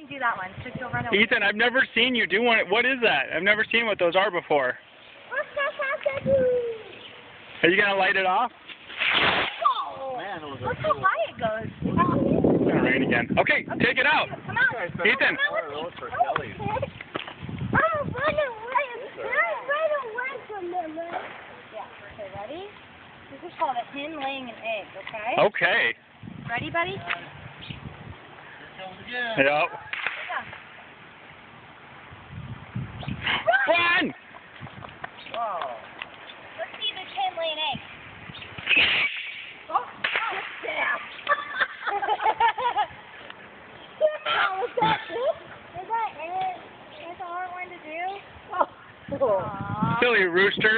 You can do that one. So you'll run over. Ethan, I've never seen you do one. What is that? I've never seen what those are before. Are you gonna light it off? Oh, man, look how high it goes. It's gonna rain again. Okay, take it out. Come on. Ethan. Yeah. Okay, ready? This is called a hen laying an egg. Okay. Okay. Ready, buddy? Yep. Run! Whoa. Let's see this hen lay an egg. Oh, snap. Was that it? Is that it? That's a hard one to do? Oh. Silly rooster.